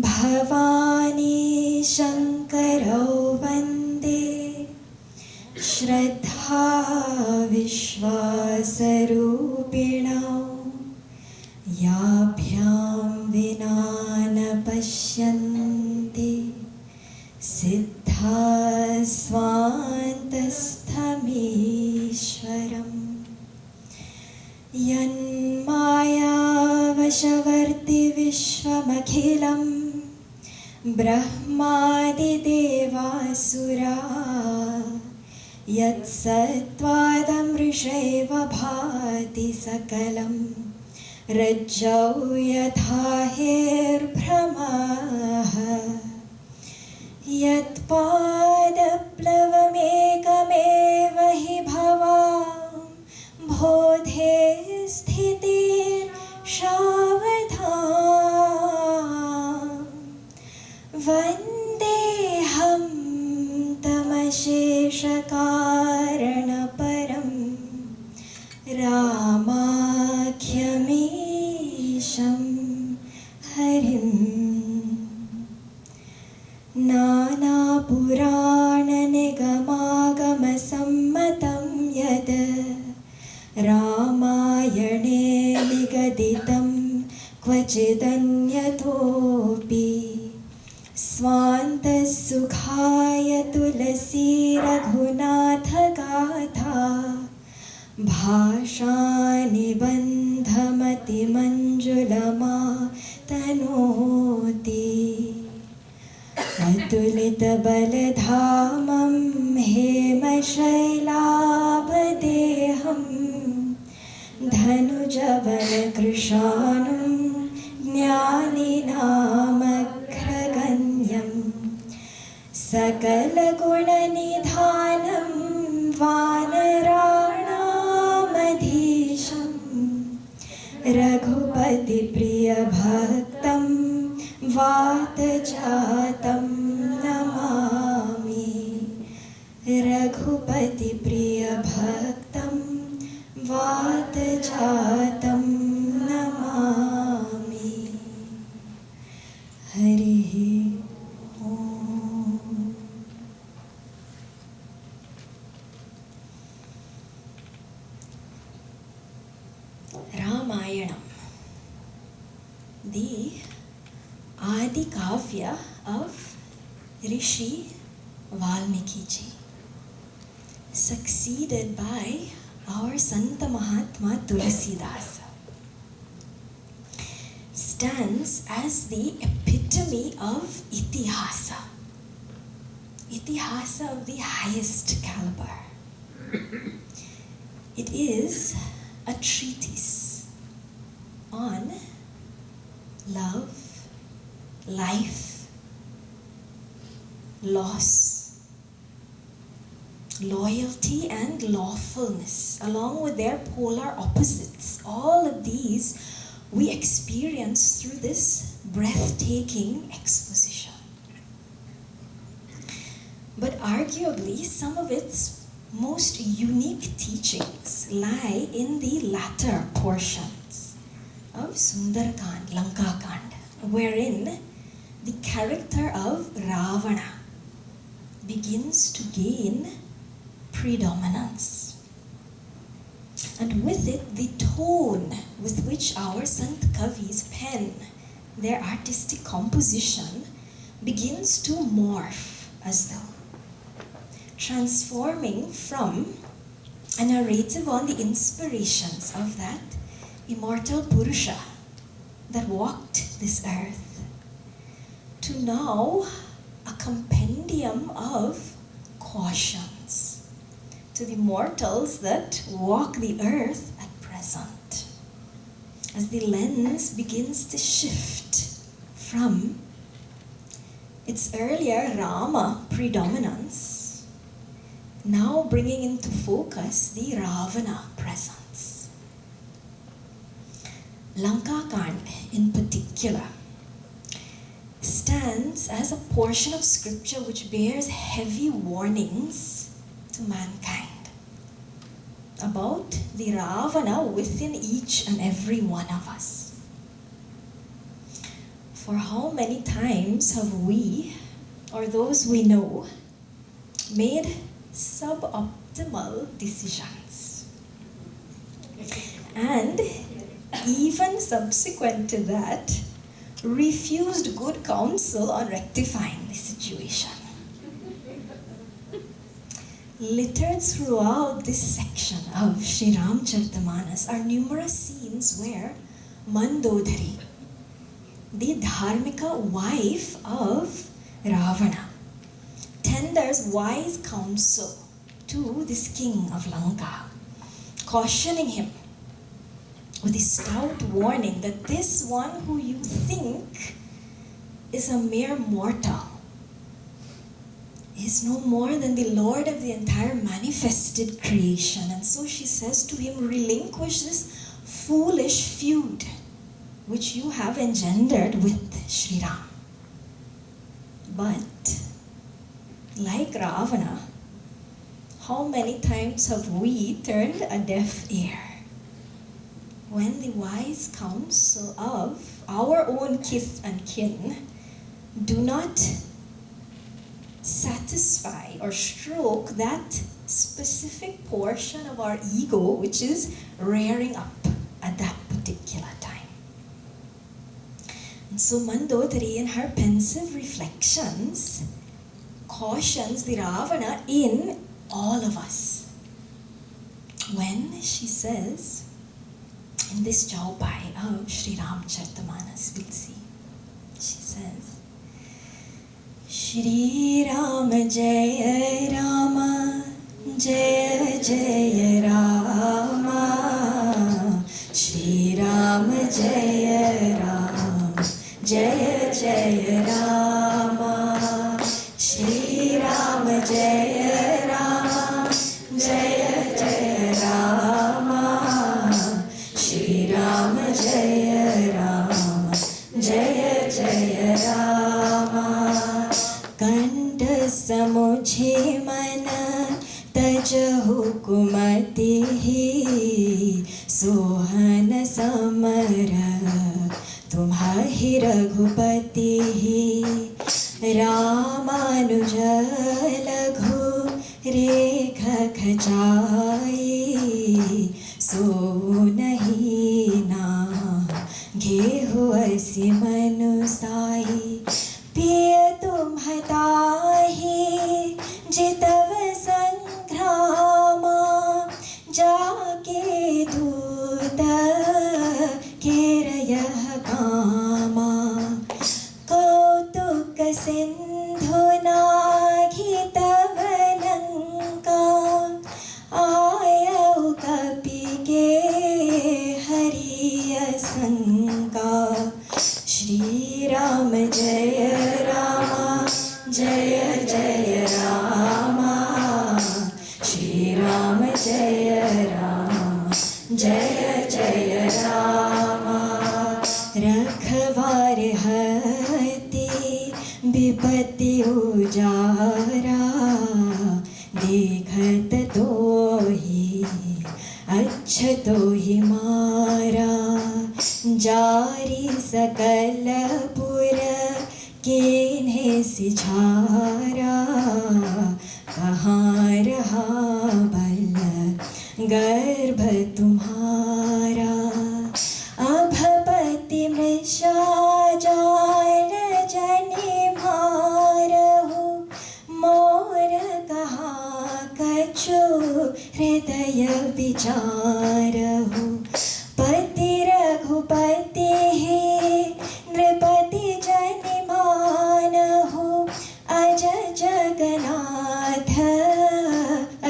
भवान् शङ्करौ वन्दे श्रद्धा विश्वासरूपिणौ याभ्यां विना न पश्यन्ति सिद्धा स्वान्तस्थमीश्वरम् यन्मायावशवर्ति विश्वमखिलं ब्रह्मादिदेवासुरा यत्सत्त्वादमृषैव भाति सकलं रज्जौ यथा हेर्भ्रमः यत्पादप्लवमेकमेव हि भवां बोधे स्थितिर्षावधाम् वन्देऽहं तमशेषकारणपरं रामाख्यमीशं हरिम् नानापुराणनिगमागमसम्मतं यद् रामायणे निगदितं क्वचिदन्यतोऽपि स्वान्तसुखाय तुलसी रघुनाथगाथा भाषानिबन्धमतिमञ्जुलमा तनोति अतुलितबलधामं हेमशैलाभदेहं धनुजवनकृशानुं ज्ञानिनामग्रगण्यं सकलगुणनिधानं वानराणामधीशं रघुपतिप्रियभक्तं वातजातं नमामि रघुपतिप्रियभक्तं वातजातं नमामि हरिः ॐ Ramayanam, the Adi Kavya of Rishi Valmiki ji, succeeded by our Santa Mahatma Tulsidasa, stands as the epitome of Itihasa, Itihasa of the highest caliber. It is a treatise on love, life, loss, loyalty and lawfulness, along with their polar opposites. All of these we experience through this breathtaking exposition. But arguably, some of its most unique teachings lie in the latter portions of Sundarakand, Lankakand, wherein the character of Ravana begins to gain predominance. And with it, the tone with which our Sant Kavis pen their artistic composition begins to morph as though, transforming from a narrative on the inspirations of that immortal Purusha that walked this earth to now a compendium of cautions to the mortals that walk the earth at present, as the lens begins to shift from its earlier Rama predominance, now bringing into focus the Ravana presence. Lankakand in particular stands as a portion of scripture which bears heavy warnings to mankind about the Ravana within each and every one of us. For how many times have we or those we know, made suboptimal decisions. And even subsequent to that, refused good counsel on rectifying the situation. Littered throughout this section of Sri Ramchartamanas are numerous scenes where Mandodari, the dharmika wife of Ravana, tenders wise counsel to this king of Lanka, cautioning him with a stout warning that this one who you think is a mere mortal is no more than the Lord of the entire manifested creation. And so she says to him, relinquish this foolish feud which you have engendered with Sri Ram. But, like Ravana, how many times have we turned a deaf ear when the wise counsel of our own kith and kin do not satisfy or stroke that specific portion of our ego which is rearing up at that particular time. And so Mandodari, in her pensive reflections, cautions the Ravana in all of us when she says, in this Chaupai of Sri Ramchartamanas, we'll see, she says, Shri Rama Jaya Rama Jaya Jaya Rama Shri Rama Jaya Rama Jaya Jaya Rama Shri Rama Jaya Rama Jaya Jaya Rama Shri Rama Jaya Rama Jaya Jaya Rama Kanda samujhe mana taj hukumati sohana samara tumhahi raghupati Ramanuja laghu rekha khachai so nahi na gehu asi manusai पिय तुम हताहि जितव संग्रामा जाके दूत केरयः कामा कौतुक सिंधु नाघितव लंका आयौ कपि के हरिय संका Shri Rama Jaya Rama Jaya Jaya Rama Shri Rama Jaya Rama Jaya Jaya Rama Rakhvar hati vipati ujara dekhat tohi achha tohi mara जारी सकल पुर किन्हें सिझारा कहाँ रहा बल गर्भ तुम्हारा अभपति मृषा जान जनि मारहु मोर कहाँ कछु हृदय विचारहु पति रघुपति नृपति जनि मानहु अज जगन्नाथ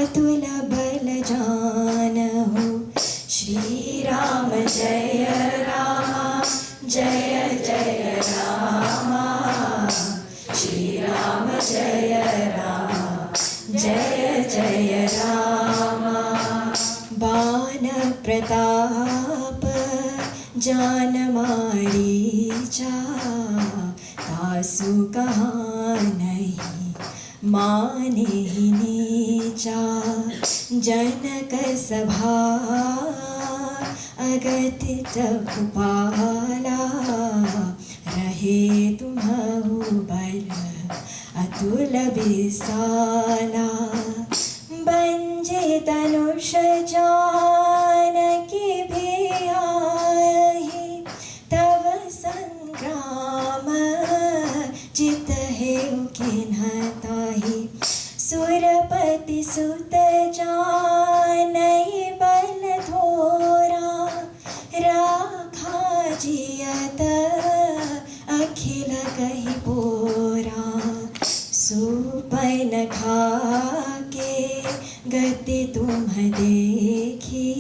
अतुल बल जानहु श्री राम जय राम जय जय राम श्री राम जय राम जय जय राम बाण प्रताप जान मारीचा तासु कहाँ नहीं माने ही नीचा जनक सभा अगतित भूपाला रहे तुम्हु बल दुलभिसाना बंजे धनुष जानकी भी आही तव संग्राम जित है किन्हताही सुरपति सुत जानई बल थोरा राखा जियत अखिल कही बोरा सुपन खाके गति तुम देखी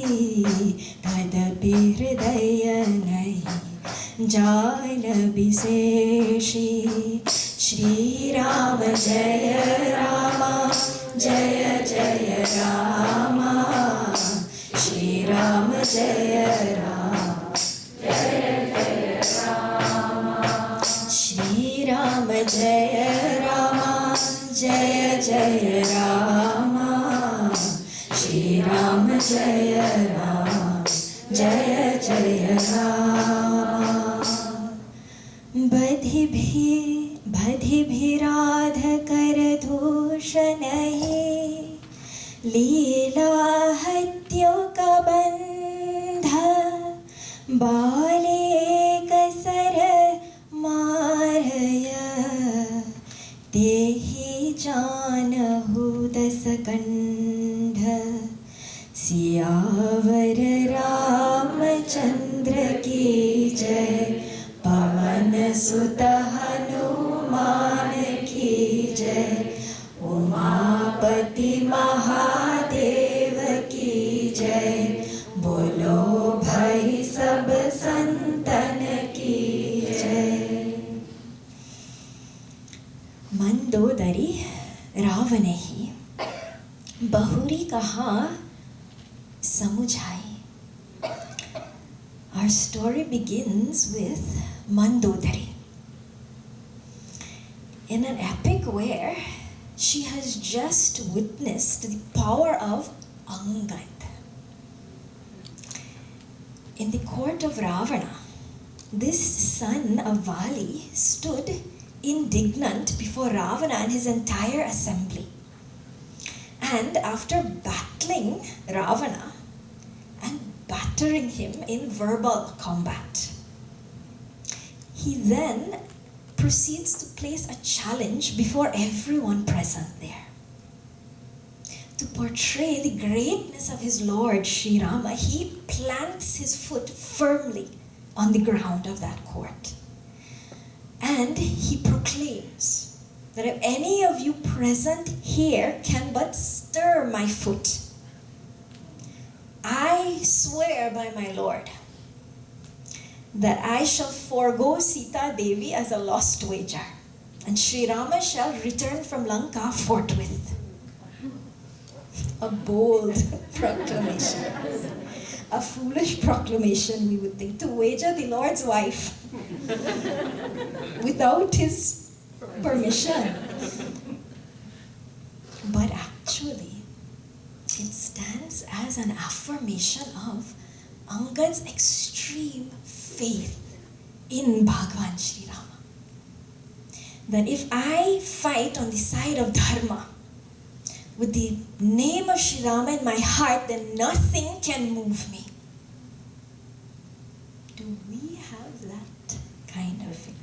तदपि हृदय नहीं जाल विशेषी श्री राम जय रामा जय जय रामा श्री राम जय राम जय जय रामा श्री राम जय रामा जय जय रामा श्री राम जय राम जय जय रामा बधि भी राध कर दोष नहीं लीला हत्यो का बंध बाले कसर मारय तेहि जानहु दस कंठ सियावर रामचंद्र की जय पवन सुत हनुमान की जय उमापति महादेव की जय बोलो भाई सब संतन की जय। मंदोदरी रावण ही बहुरी कहा समुझाई। Our story begins with Mandodari. In an epic where she has just witnessed the power of Angad. In the court of Ravana, this son of Vali stood indignant before Ravana and his entire assembly. And after battling Ravana and battering him in verbal combat, he then proceeds to place a challenge before everyone present there. To portray the greatness of his Lord Sri Rama, he plants his foot firmly on the ground of that court. And he proclaims that if any of you present here can but stir my foot, I swear by my Lord that I shall forego Sita Devi as a lost wager, and Sri Rama shall return from Lanka forthwith. A bold proclamation. A foolish proclamation, we would think, to wager the Lord's wife without his permission. But actually, it stands as an affirmation of Angad's extreme faith in Bhagavan Sri Rama. That if I fight on the side of Dharma, with the name of Sri Rama in my heart, then nothing can move me. Do we have that kind of faith?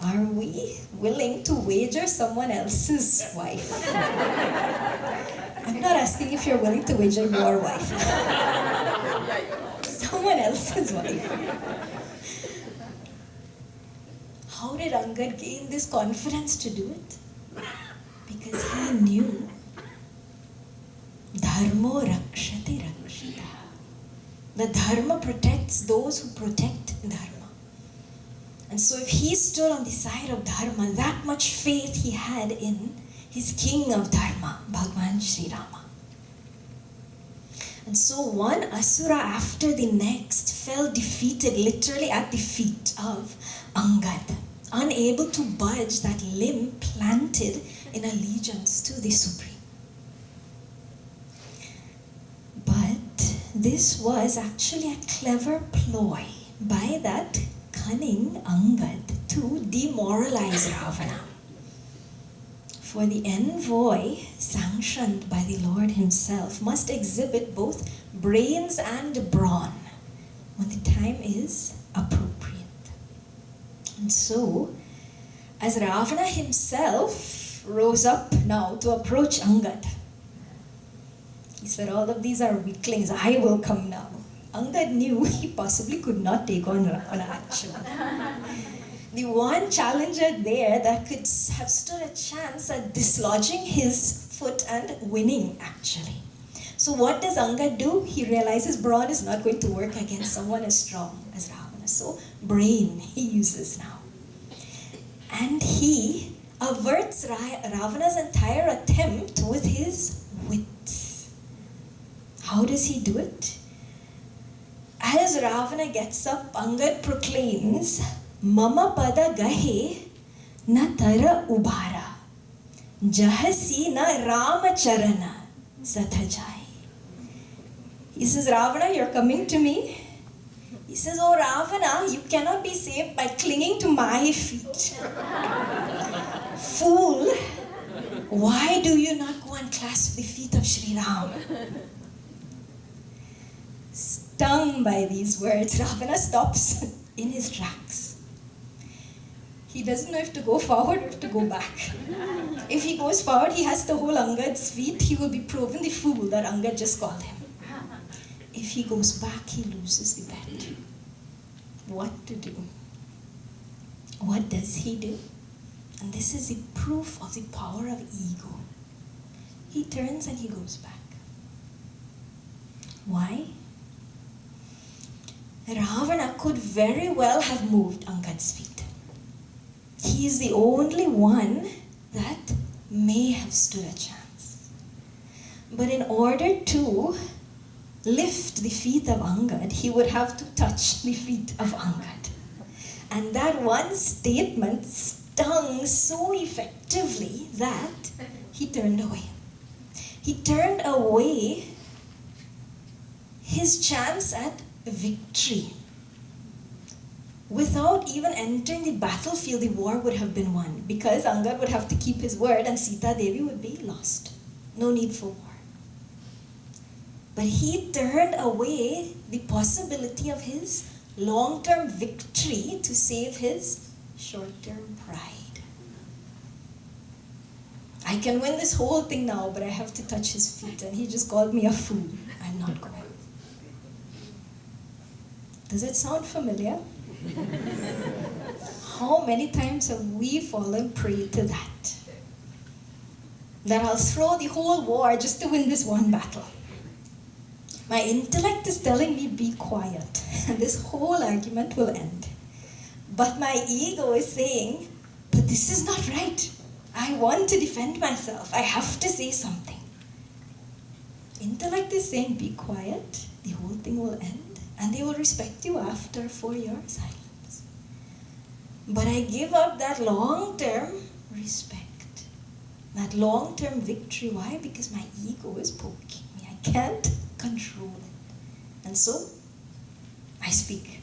Are we willing to wager someone else's wife? I'm not asking if you're willing to wager your wife. Someone else's wife. How did Angad gain this confidence to do it? Because he knew Dharmo rakshati rakshita. The Dharma protects those who protect Dharma. And so if he stood on the side of Dharma, that much faith he had in his king of Dharma, Bhagavan Sri Rama. And so one Asura after the next fell defeated literally at the feet of Angad, unable to budge that limb planted in allegiance to the Supreme. But this was actually a clever ploy by that cunning Angad to demoralize Ravana. For the envoy, sanctioned by the Lord himself, must exhibit both brains and brawn when the time is appropriate. And so, as Ravana himself rose up now to approach Angad, he said, all of these are weaklings, I will come now. Angad knew he possibly could not take on Ravana actually. The one challenger there that could have stood a chance at dislodging his foot and winning actually. So what does Angad do? He realizes brawn is not going to work against someone as strong as Ravana. So brain he uses now. And he averts Ravana's entire attempt with his wit. How does he do it? As Ravana gets up, Angad proclaims, Mama pada gahe na tara ubara, jahasi na ramacharana sathajai. He says, Ravana, you're coming to me. He says, oh Ravana, you cannot be saved by clinging to my feet. Fool, why do you not go and clasp the feet of Sri Ram? Stung by these words, Ravana stops in his tracks. He doesn't know if to go forward or to go back. If he goes forward, he has to hold Angad's feet. He will be proven the fool that Angad just called him. If he goes back, he loses the bet. What to do? What does he do? And this is the proof of the power of ego. He turns and he goes back. Why? Ravana could very well have moved Angad's feet. He is the only one that may have stood a chance. But in order to lift the feet of Angad, he would have to touch the feet of Angad. And that one statement stung so effectively that he turned away. He turned away his chance at victory. Without even entering the battlefield, the war would have been won, because Angad would have to keep his word and Sita Devi would be lost. No need for war. But he turned away the possibility of his long-term victory to save his short-term pride. I can win this whole thing now, but I have to touch his feet, and he just called me a fool. I'm not going. Does it sound familiar? How many times have we fallen prey to that? That I'll throw the whole war just to win this one battle. My intellect is telling me, be quiet, and this whole argument will end. But my ego is saying, but this is not right. I want to defend myself. I have to say something. Intellect is saying, be quiet, the whole thing will end. And they will respect you after for your silence. But I give up that long-term respect, that long-term victory. Why? Because my ego is poking me. I can't control it. And so, I speak.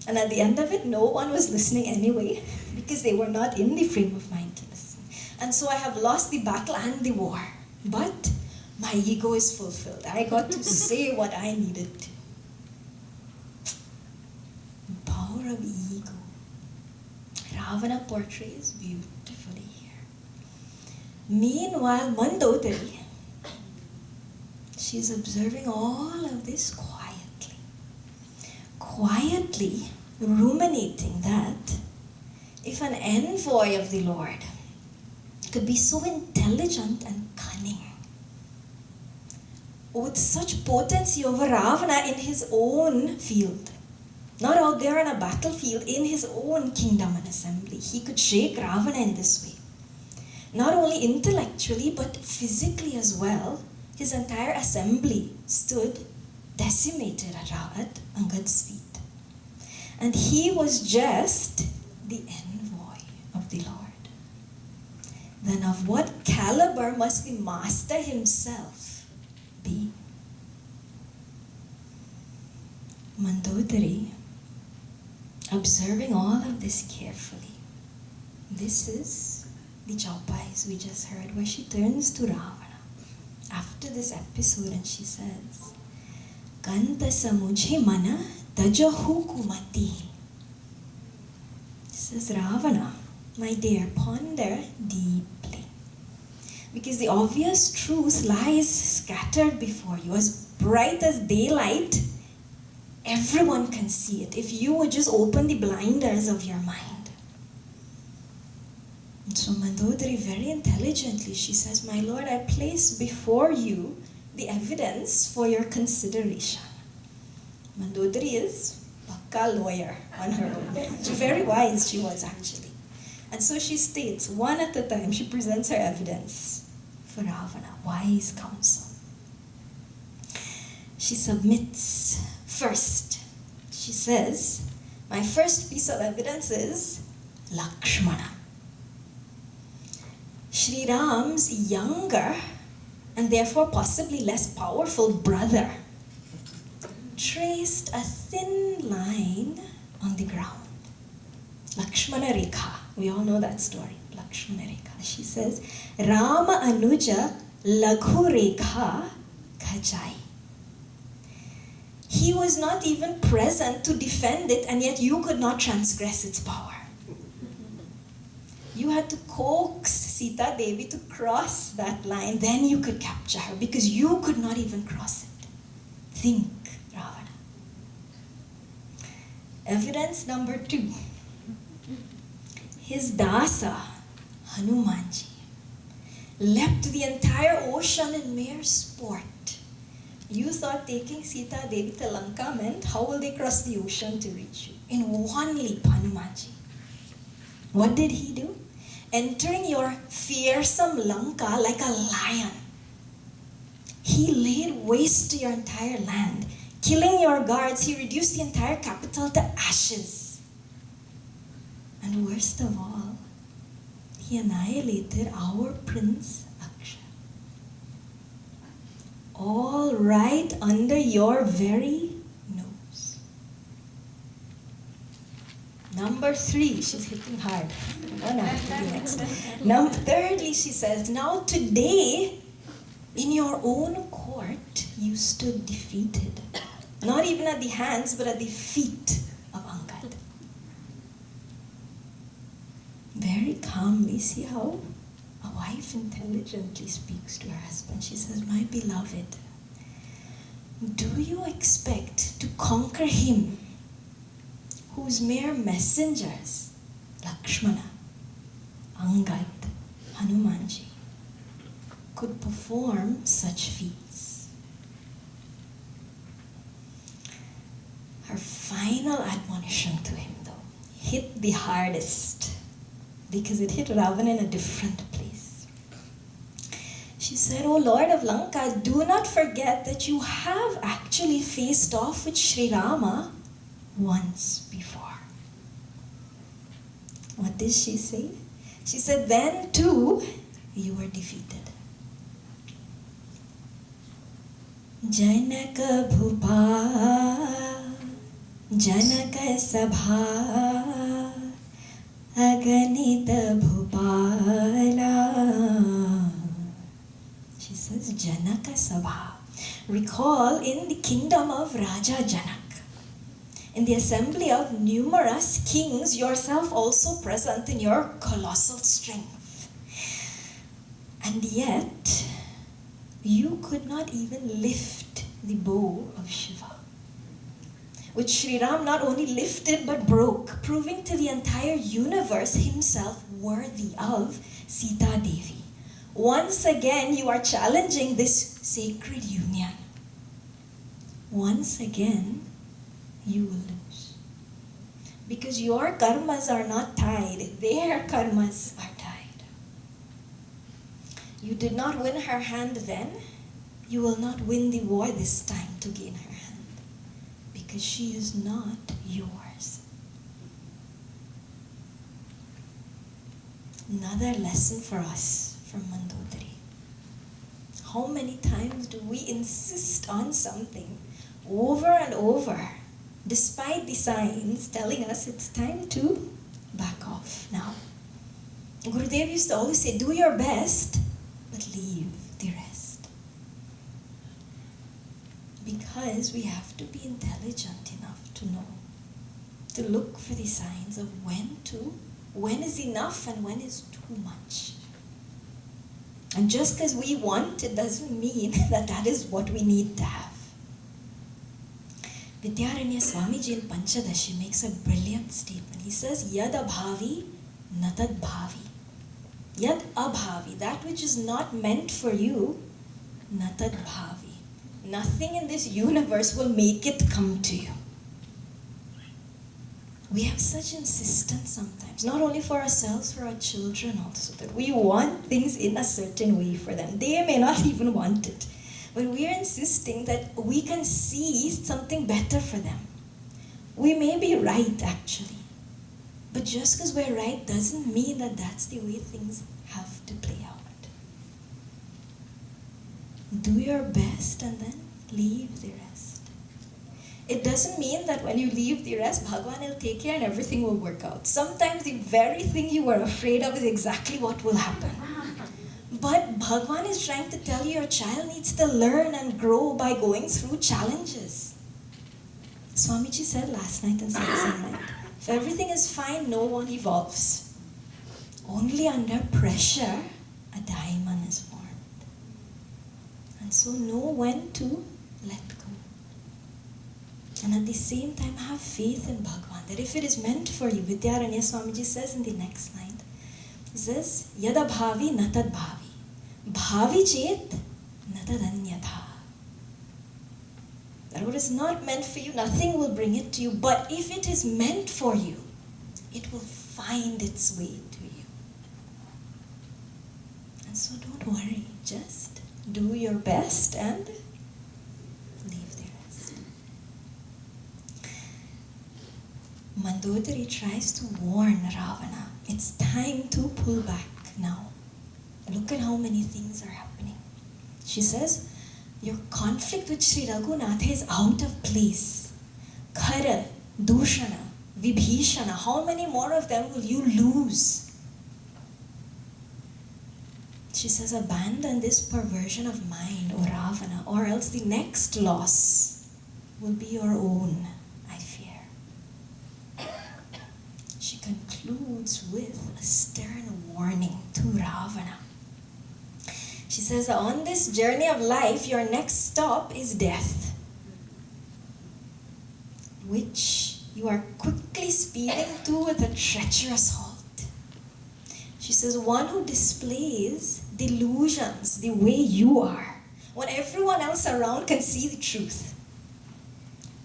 And at the end of it, no one was listening anyway, because they were not in the frame of mind to listen. And so I have lost the battle and the war. But my ego is fulfilled. I got to say what I needed to. Of ego. Ravana portrays beautifully here. Meanwhile, Mandodari, she's observing all of this quietly. Quietly ruminating that if an envoy of the Lord could be so intelligent and cunning, with such potency over Ravana in his own field, not out there on a battlefield, in his own kingdom and assembly, he could shake Ravana in this way. Not only intellectually, but physically as well. His entire assembly stood decimated at Angad's feet. And he was just the envoy of the Lord. Then of what caliber must the master himself be? Mandodari, observing all of this carefully. This is the Chaupais we just heard, where she turns to Ravana after this episode and she says, Kanta samujhe mana tajahu kumati. This is Ravana, my dear, ponder deeply. Because the obvious truth lies scattered before you, as bright as daylight. Everyone can see it if you would just open the blinders of your mind. And so Mandodari very intelligently, she says, my lord, I place before you the evidence for your consideration. Mandodari is a lawyer on her own. She's very wise, she was actually. And so she states, one at a time, she presents her evidence for Ravana, wise counsel. She submits first. She says, my first piece of evidence is Lakshmana. Shri Ram's younger and therefore possibly less powerful brother traced a thin line on the ground. Lakshmana Rekha. We all know that story. Lakshmana Rekha. She says, Rama Anuja Laghu Rekha Khajai. He was not even present to defend it, and yet you could not transgress its power. You had to coax Sita Devi to cross that line, then you could capture her, because you could not even cross it. Think, Ravana. Evidence number 2. His dasa, Hanumanji, leapt the entire ocean in mere sport. You thought taking Sita Devi to Lanka meant how will they cross the ocean to reach you? In one leap, Hanumanji. What did he do? Entering your fearsome Lanka like a lion. He laid waste to your entire land. Killing your guards, he reduced the entire capital to ashes. And worst of all, he annihilated our prince Akshay. All right under your very nose. Number 3, she's hitting hard. One after the next. Thirdly, she says, now today, in your own court, you stood defeated. Not even at the hands, but at the feet of Angad. Very calmly, see how a wife intelligently speaks to her husband. She says, my beloved, do you expect to conquer him whose mere messengers, Lakshmana, Angad, Hanumanji, could perform such feats? Her final admonition to him, though, hit the hardest because it hit Ravana in a different place. She said, O Lord of Lanka, do not forget that you have actually faced off with Sri Rama once before. What did she say? She said, then too, you were defeated. Janaka Bhupa, Janaka Sabha, Aganita Bhupala. She says, Janaka Sabha. Recall in the kingdom of Raja Janak, in the assembly of numerous kings, yourself also present in your colossal strength. And yet, you could not even lift the bow of Shiva, which Sri Ram not only lifted but broke, proving to the entire universe himself worthy of Sita Devi. Once again, you are challenging this sacred union. Once again, you will lose. Because your karmas are not tied, their karmas are tied. You did not win her hand then, you will not win the war this time to gain her hand. Because she is not yours. Another lesson for us from Mandodari. How many times do we insist on something over and over despite the signs telling us it's time to back off now. Gurudev used to always say, do your best, but leave the rest. Because we have to be intelligent enough to know, to look for the signs of when is enough and when is too much. And just because we want it doesn't mean that is what we need to have. Vidyaranya Swamiji in Panchadashi makes a brilliant statement. He says, Yad abhavi, natad bhavi. Yad abhavi, that which is not meant for you, natad bhavi. Nothing in this universe will make it come to you. We have such insistence sometimes, not only for ourselves, for our children also, that we want things in a certain way for them. They may not even want it. But we are insisting that we can see something better for them. We may be right, actually. But just because we're right doesn't mean that that's the way things have to play out. Do your best and then leave the rest. It doesn't mean that when you leave the rest, Bhagavan will take care and everything will work out. Sometimes the very thing you were afraid of is exactly what will happen. But Bhagavan is trying to tell you your child needs to learn and grow by going through challenges. Swamiji said last night in Satsang night, if everything is fine, no one evolves. Only under pressure, a diamond is formed. And so know when to let go. And at the same time, have faith in Bhagavan, that if it is meant for you, Vidyaranya Swamiji says in the next line, he says, Yada bhavi natad bhavi. Bhavi chet natad anyatha. That what is not meant for you, nothing will bring it to you. But if it is meant for you, it will find its way to you. And so don't worry, just do your best and leave the rest. Mandodari tries to warn Ravana, it's time to pull back now. Look at how many things are happening. She says, your conflict with Sri Raghunatha is out of place. Khara, Dushana, Vibhishana, how many more of them will you lose? She says, abandon this perversion of mind, O Ravana, or else the next loss will be your own, I fear. She concludes with a stern warning to Ravana. She says, on this journey of life, your next stop is death, which you are quickly speeding to with a treacherous halt. She says, one who displays delusions the way you are, when everyone else around can see the truth.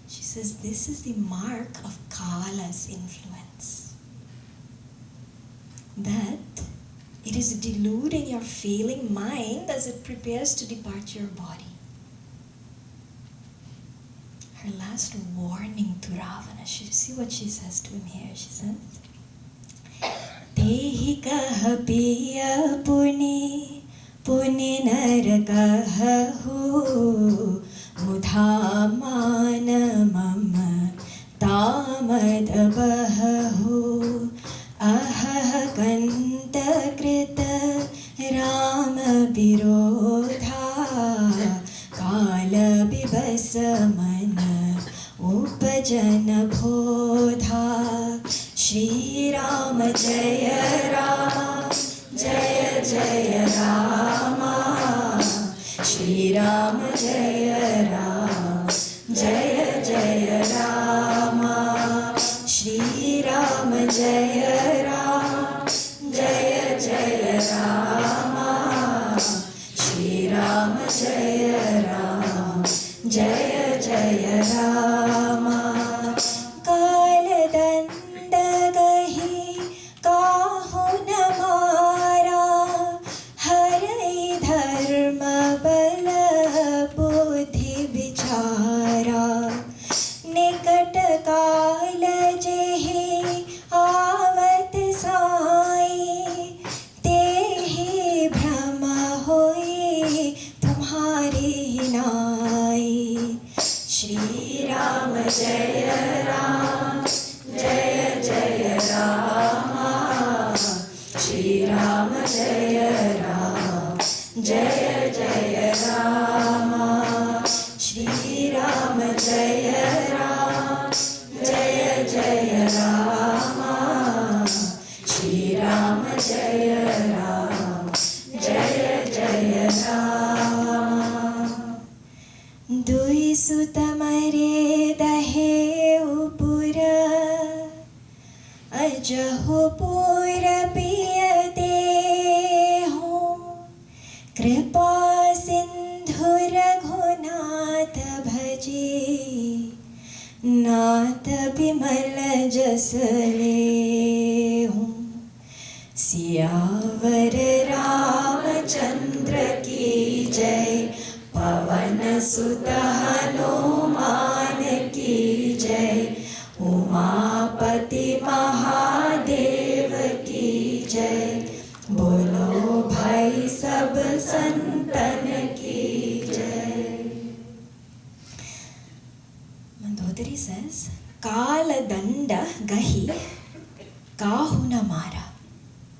She says, this is the mark of Kala's influence. That it is deluding your failing mind as it prepares to depart your body. Her last warning to Ravana, see what she says to him here. She says, Tehi kaha piya puni, puni narakahu, mudhamana mama, tamad abahu, aha kanta krita, rama birodha, kala bibasamana, upajana bodha, Shri Rama Jaya Rama, Jaya Jaya Rama, Shri Rama Jaya Rama, Jaya Jaya Rama, Shri Rama Jaya Rama, Jaya Jaya Rama, Shri Rama Jaya Rama, Jaya Jaya Rama. Kaladanda gahi kahu na Shri Rama Jaya Rama, Jaya Jaya Rama. Shri Rama Jaya Rama, Jaya Jaya Rama. Shri Rama Jaya Rama, Jaya Jaya Rama. Dui suta mare dahe upura, ajaho pura piyate ho. Kripa sindhu raghunatha bhaje, नाथ बिमल जस लेहूं. सियावर रामचंद्र की जय, पवन सुत हनुमान की जय, उमापति महादेव की जय. बोलो भाई सब संतन की जय. Mandodari says, Kala danda gahi kahuna mara.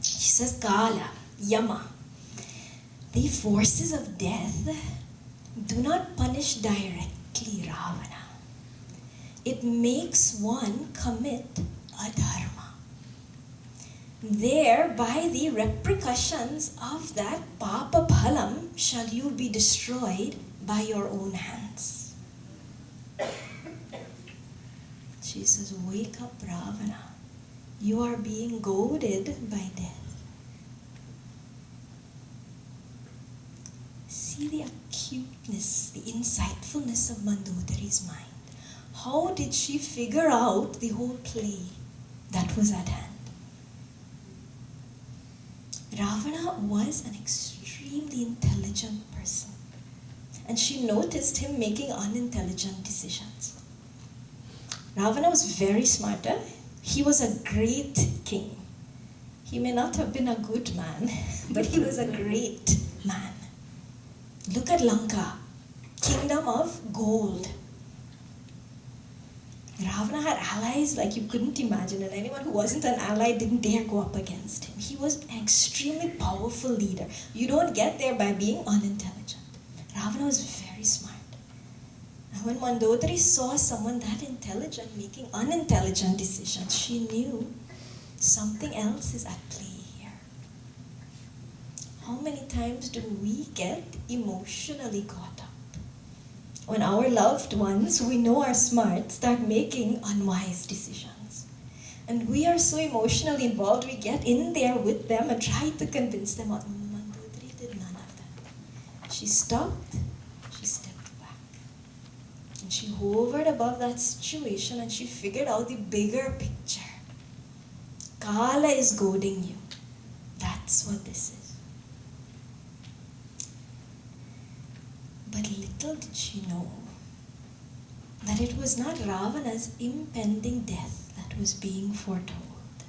She says, Kala, Yama, the forces of death do not punish directly Ravana. It makes one commit adharma. There, by the repercussions of that papa phalam, shall you be destroyed by your own hands. She says, wake up, Ravana. You are being goaded by death. See the acuteness, the insightfulness of Mandodari's mind. How did she figure out the whole play that was at hand? Ravana was an extremely intelligent person, and she noticed him making unintelligent decisions. Ravana was very smart. He was a great king. He may not have been a good man, but he was a great man. Look at Lanka, kingdom of gold. Ravana had allies like you couldn't imagine, and anyone who wasn't an ally didn't dare go up against him. He was an extremely powerful leader. You don't get there by being unintelligent. Ravana was very smart. And when Mandodari saw someone that intelligent making unintelligent decisions, she knew something else is at play here. How many times do we get emotionally caught up? When our loved ones, we know are smart, start making unwise decisions. And we are so emotionally involved, we get in there with them and try to convince them. Mandodari did none of that. She stopped, she stepped back. And she hovered above that situation and she figured out the bigger picture. Kala is goading you. That's what this is. But little did she know that it was not Ravana's impending death that was being foretold.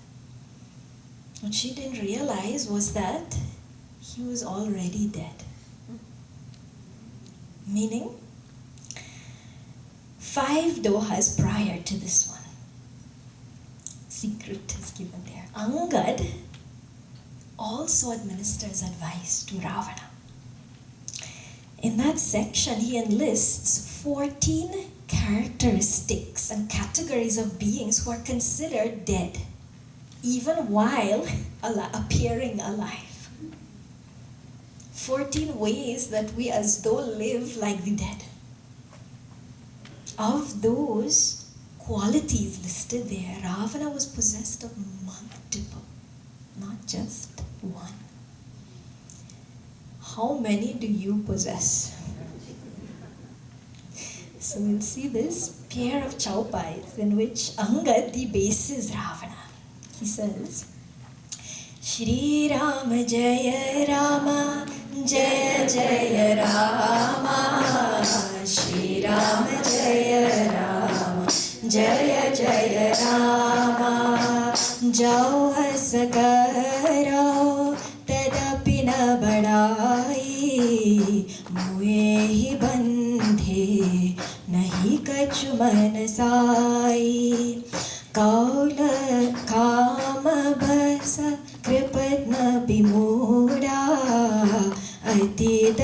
What she didn't realize was that he was already dead. Meaning, 5 dohas prior to this one, secret is given there. Angad also administers advice to Ravana. In that section, he enlists 14 characteristics and categories of beings who are considered dead, even while appearing alive. 14 ways that we as though live like the dead. Of those qualities listed there, Ravana was possessed of multiple, not just one. How many do you possess? So we'll see this pair of chaupais in which Angad debases Ravana. He says, Shri Rama Jaya Rama, Jaya Jaya Rama. Shri Rama Jaya Rama, Jaya Jaya Rama. Jau has karo tadapi na badai, muhe hi bandhe nahi kachu manasai. Kaula kama basa kripad विमूढा अतिदरिद्रजस्य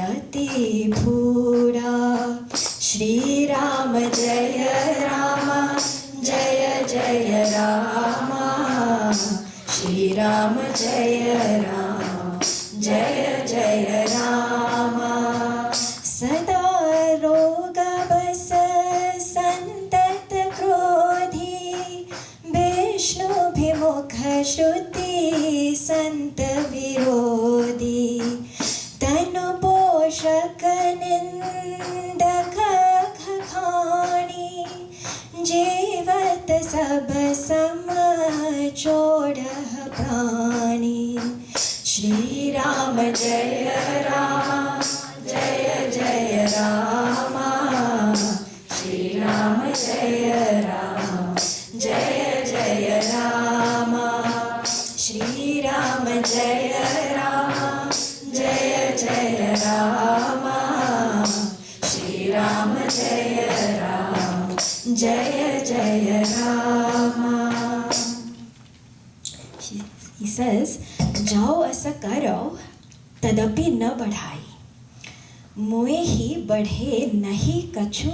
अतिभूढा Shriram जय राम जय जय राम श्रीराम जय राम जय जय राम सदा रोगबस संतत क्रोधी विष्णुभिमुख श्रुति संत विरोधी तनु पोषक निंदक खखाणी जीवत सब सम चोड़ह प्राणी श्री राम जय राम जय जय राम श्री राम जय राम जय जय राम श्री राम जय राम जय जय राम श्री राम जय राम जय जय राम. He says, जाओ ऐसा करो तदपि न बढ़ाई मोए ही बढ़े नहीं कछु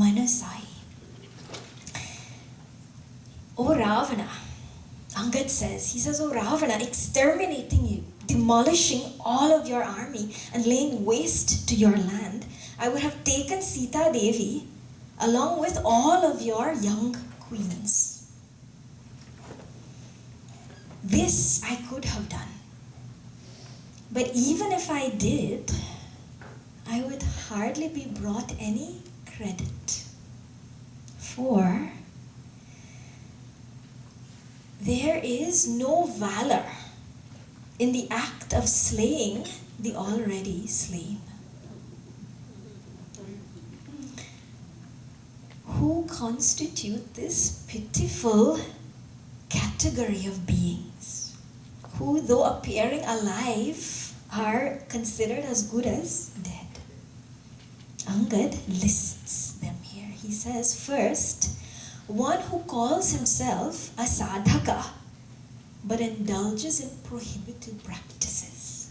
मनसाई. O Ravana, Angad says, he says, O Ravana, exterminating you, demolishing all of your army and laying waste to your land, I would have taken Sita Devi along with all of your young queens. This I could have done. But even if I did, I would hardly be brought any credit. For there is no valor in the act of slaying the already slain. Who constitute this pitiful category of beings, who, though appearing alive, are considered as good as dead? Angad lists them here. He says, first, one who calls himself a sadhaka but indulges in prohibited practices.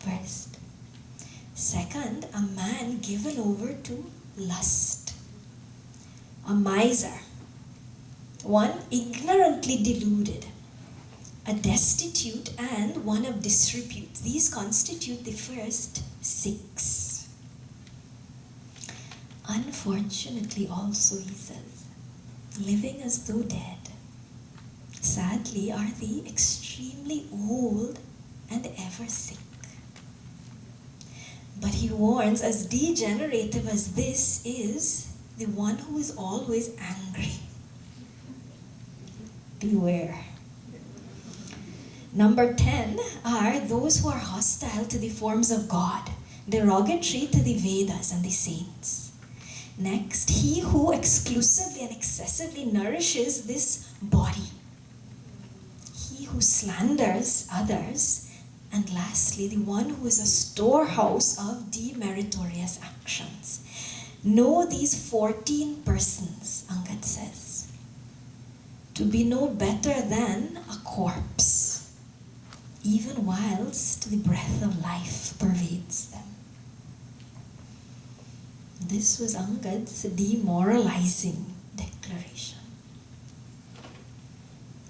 First. Second, a man given over to lust. A miser, one ignorantly deluded, a destitute, and one of disrepute. These constitute the first 6. Unfortunately also, he says, living as though dead, sadly are the extremely old and ever sick. But he warns, as degenerative as this is the one who is always angry. Beware. Number 10 are those who are hostile to the forms of God, derogatory to the Vedas and the saints. Next, he who exclusively and excessively nourishes this body. He who slanders others. And lastly, the one who is a storehouse of demeritorious actions. Know these 14 persons, Angad says, to be no better than a corpse, even whilst the breath of life pervades them. This was Angad's demoralizing declaration.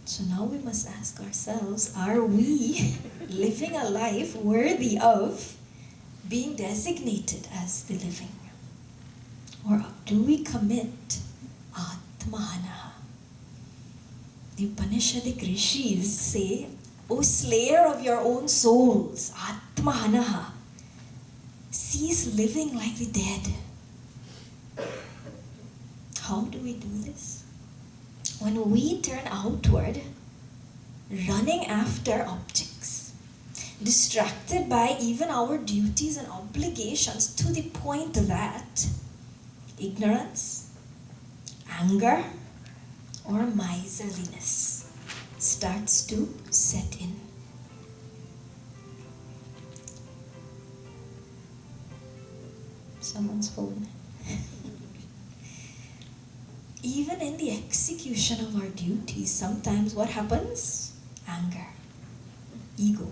So now we must ask ourselves, are we living a life worthy of being designated as the living? Or do we commit Atmahana? The Upanishadic rishis say, O slayer of your own souls, Atmahanaha, cease living like the dead. How do we do this? When we turn outward, running after objects, distracted by even our duties and obligations to the point that ignorance, anger, or miserliness starts to set in. Someone's phone. even in the execution of our duties, sometimes what happens? Anger, ego,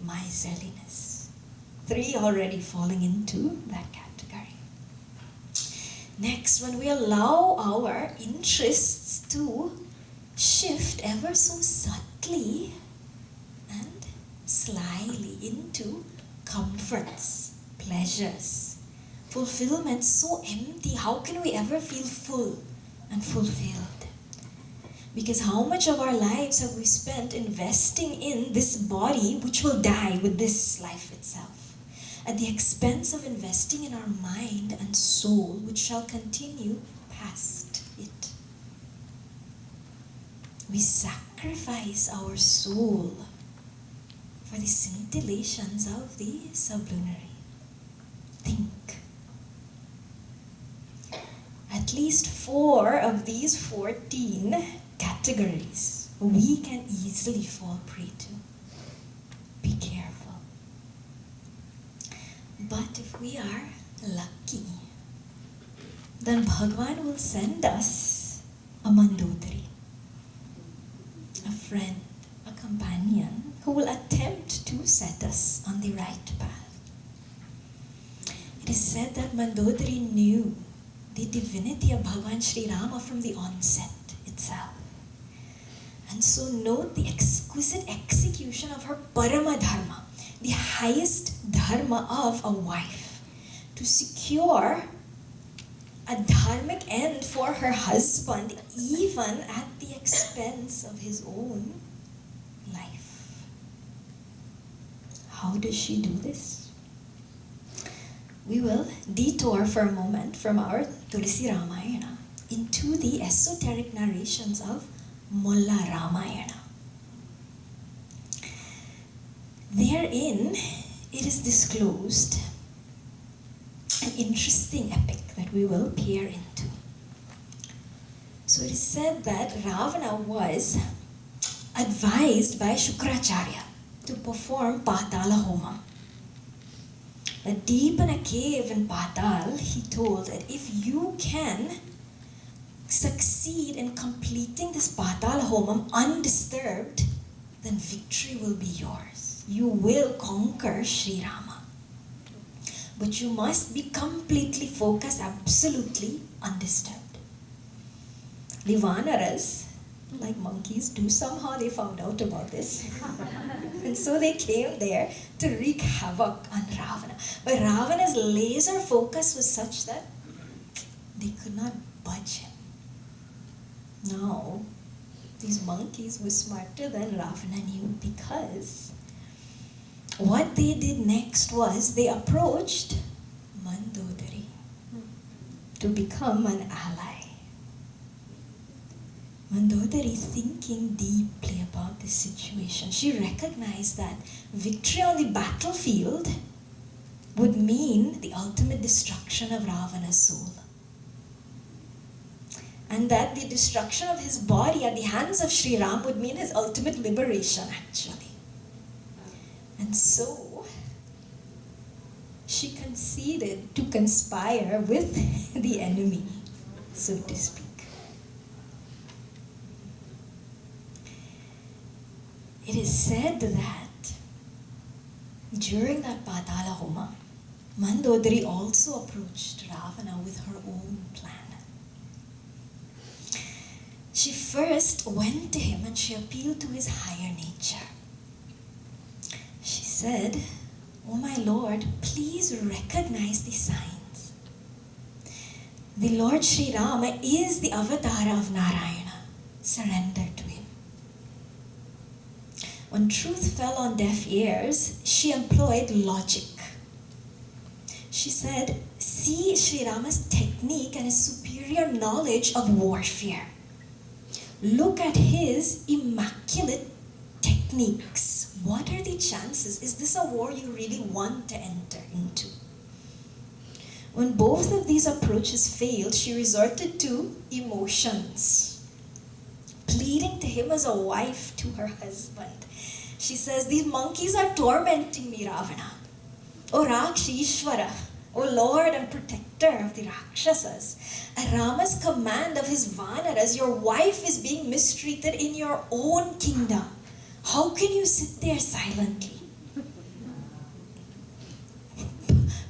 miserliness. 3 already falling into that category. Next, when we allow our interests to shift ever so subtly and slyly into comforts, pleasures, fulfillment so empty, how can we ever feel full and fulfilled? Because how much of our lives have we spent investing in this body which will die with this life itself, at the expense of investing in our mind and soul which shall continue past it? We sacrifice our soul for the scintillations of the sublunary. Think. At least 4 of these 14 categories we can easily fall prey to. Be careful. But if we are lucky, then Bhagwan will send us a Mandodari, a friend, a companion who will attempt to set us on the right path. It is said that Mandodari knew the divinity of Bhagwan Sri Rama from the onset itself. And so note the exquisite execution of her Parama Dharma, the highest dharma of a wife, to secure a dharmic end for her husband, even at the expense of his own life. How does she do this? We will detour for a moment from our Tulsi Ramayana into the esoteric narrations of Mulla Ramayana. Therein, it is disclosed an interesting epic that we will peer into. So it is said that Ravana was advised by Shukracharya to perform Patala Homam. But deep in a cave in Patal, he told that if you can succeed in completing this Patala Homam undisturbed, then victory will be yours. You will conquer Sri Rama. But you must be completely focused, absolutely undisturbed. The Vanaras, like monkeys do, somehow they found out about this. And so they came there to wreak havoc on Ravana. But Ravana's laser focus was such that they could not budge him. Now, these monkeys were smarter than Ravana knew, because what they did next was they approached Mandodari to become an ally. Mandodari, thinking deeply about this situation, she recognized that victory on the battlefield would mean the ultimate destruction of Ravana's soul. And that the destruction of his body at the hands of Sri Ram would mean his ultimate liberation, actually. And so, she conceded to conspire with the enemy, so to speak. It is said that during that Patala Homa, Mandodari also approached Ravana with her own plan. She first went to him and she appealed to his higher nature. She said, "Oh my Lord, please recognize the signs. The Lord Sri Rama is the avatar of Narayana. Surrender to him." When truth fell on deaf ears, she employed logic. She said, "See Sri Rama's technique and his superior knowledge of warfare. Look at his immaculate techniques. What are the chances? Is this a war you really want to enter into?" When both of these approaches failed, she resorted to emotions, pleading to him as a wife to her husband. She says, "These monkeys are tormenting me, Ravana. O Rakshishvara, O Lord and protector of the Rakshasas, at Rama's command of his Vanaras, your wife is being mistreated in your own kingdom. How can you sit there silently?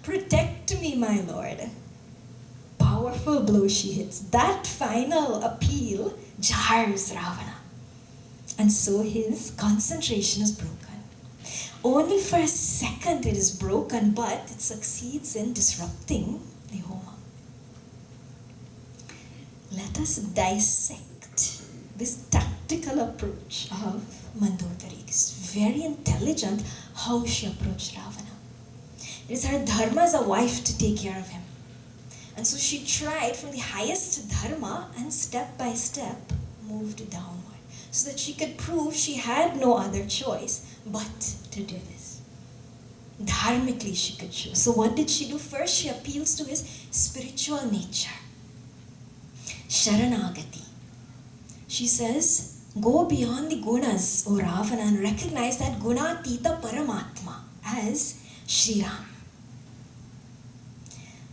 Protect me, my lord. Powerful blow she hits. That final appeal jars Ravana. And so his concentration is broken. Only for a second it is broken, but it succeeds in disrupting the Homa. Let us dissect this tactical approach of Mandodari. It's very intelligent how she approached Ravana. It is her dharma as a wife to take care of him. And so she tried from the highest dharma and step by step moved downward, so that she could prove she had no other choice but to do this. Dharmically she could choose. So what did she do? First, she appeals to his spiritual nature. Sharanagati. She says, go beyond the gunas, O Ravana, and recognize that gunatita paramatma as Sri Ram.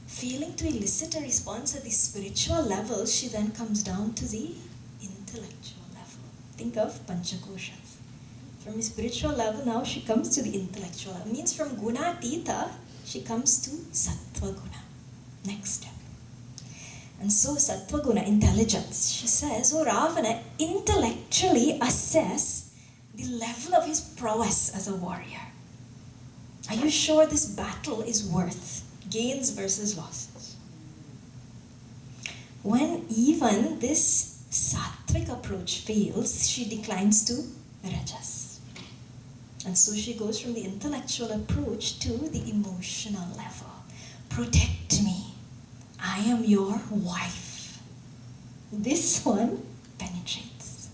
Failing to elicit a response at the spiritual level, she then comes down to the intellectual level. Think of Panchakoshas. From the spiritual level, now she comes to the intellectual level. It means from Gunatita, she comes to Sattva Guna. Next step. And so Sattva Guna, intelligence. She says, oh Ravana, intellectually assess the level of his prowess as a warrior. Are you sure this battle is worth gains versus losses? When even this sattvic approach fails, she declines to rajas. And so she goes from the intellectual approach to the emotional level. Protect me. I am your wife. This one penetrates.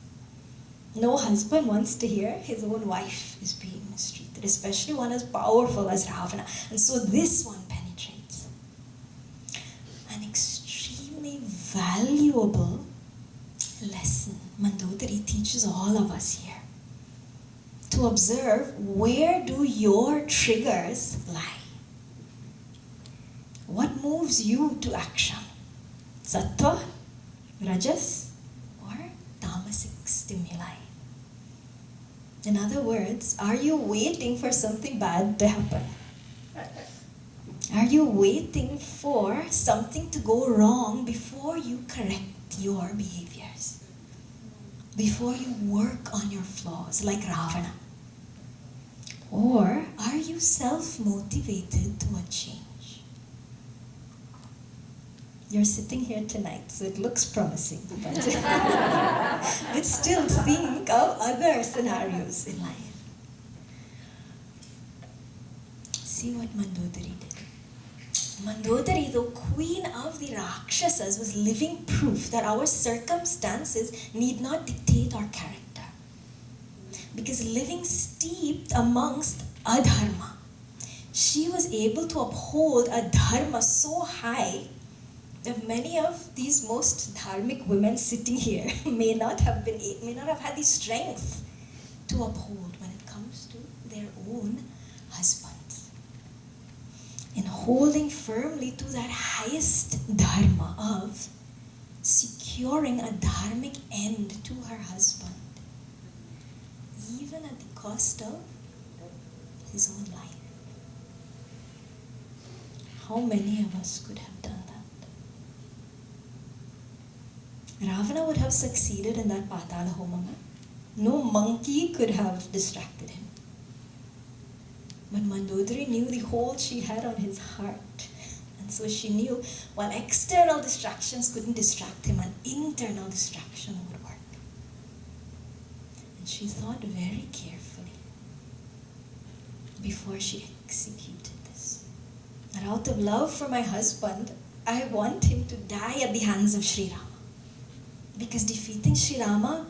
No husband wants to hear his own wife is being mistreated, especially one as powerful as Ravana. And so this one penetrates. An extremely valuable lesson Mandodari teaches all of us here. To observe, where do your triggers lie? What moves you to action? Sattva, rajas, or tamasic stimuli? In other words, are you waiting for something bad to happen? Are you waiting for something to go wrong before you correct your behaviors? Before you work on your flaws like Ravana? Or are you self-motivated to a change? You're sitting here tonight, so it looks promising. But still think of other scenarios in life. See what Mandodari did. Mandodari, though queen of the Rakshasas, was living proof that our circumstances need not dictate our character. Because living steeped amongst adharma, she was able to uphold a dharma so high that many of these most dharmic women sitting here may not have had the strength to uphold when it comes to their own husbands. In holding firmly to that highest dharma of securing a dharmic end to her husband, even at the cost of his own life. How many of us could have done that? Ravana would have succeeded in that Patala Homa. No monkey could have distracted him. But Mandodari knew the hold she had on his heart. And so she knew while external distractions couldn't distract him, an internal distraction would work. And she thought very carefully before she executed this. That out of love for my husband, I want him to die at the hands of Sri Rama. Because defeating Sri Rama